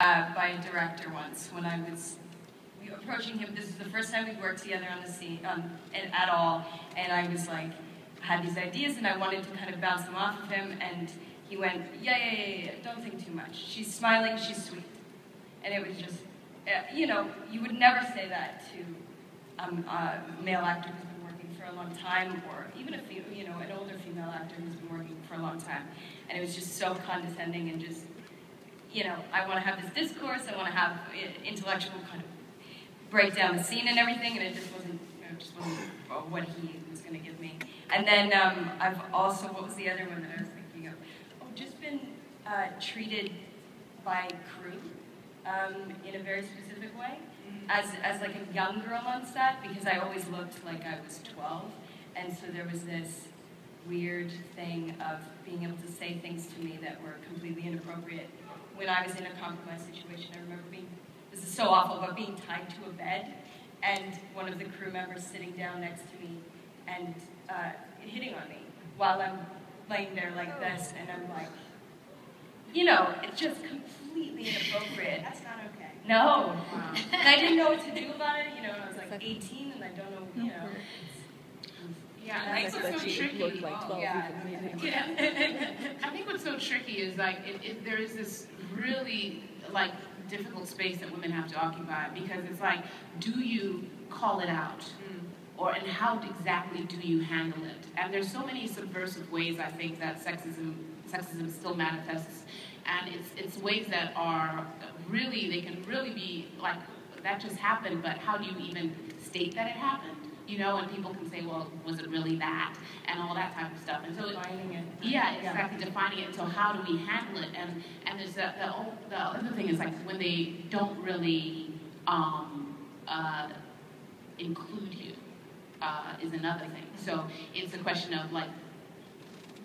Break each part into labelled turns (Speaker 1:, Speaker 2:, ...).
Speaker 1: by a director once when I was approaching him. This is the first time we worked together on the scene at all, and I was like, had these ideas and I wanted to kind of bounce them off of him, and he went, yeah, don't think too much. She's smiling, she's sweet. And it was just, you know, you would never say that to a male actor who's been working for a long time, or even an older female actor who's been working for a long time. And it was just so condescending and just, you know, I want to have this discourse, I want to have intellectual kind of break down the scene and everything, and it just wasn't what he was going to give me. And then I've also, what was the other one that I was thinking of? Oh, just been treated by crew in a very specific way, as like a young girl on set, because I always looked like I was 12, and so there was this weird thing of being able to say things to me that were completely inappropriate when I was in a compromised situation. I remember being, this is so awful, but being tied to a bed, and one of the crew members sitting down next to me and hitting on me while I'm laying there like this, and I'm like, you know, it's just completely inappropriate.
Speaker 2: That's not okay.
Speaker 1: No. Wow. And I didn't know what to do about it, you know, and I was like 18, and I don't know, you know.
Speaker 3: Yeah, I think what's so tricky. I think what's so tricky is like there is this really like difficult space that women have to occupy, because it's like, do you call it out, and how exactly do you handle it? And there's so many subversive ways I think that sexism still manifests, and it's ways that are really, they can really be like, that just happened, but how do you even state that it happened? You know, and people can say, well, was it really that? And all that type of stuff. And so
Speaker 1: defining it.
Speaker 3: Yeah, exactly, defining it. So how do we handle it? And there's the other thing is like when they don't really include you is another thing. So it's a question of like,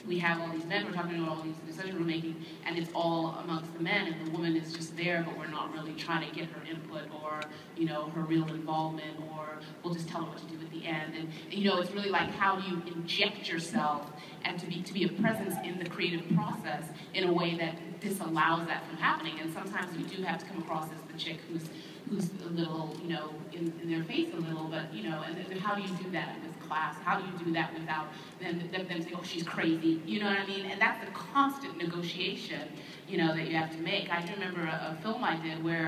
Speaker 3: we have all these men, we're talking about all these decisions we're making, and it's all amongst the men, and the woman is just there, but we're not really trying to get her input or, you know, her real involvement, or we'll just tell her what to do at the end. And you know, it's really like, how do you inject yourself and to be a presence in the creative process in a way that disallows that from happening. And sometimes we do have to come across as the chick who's a little, you know, in their face a little, but, you know, and how do you do that in this class? How do you do that without them saying, oh, she's crazy, you know what I mean? And that's a constant negotiation, you know, that you have to make. I remember a film I did where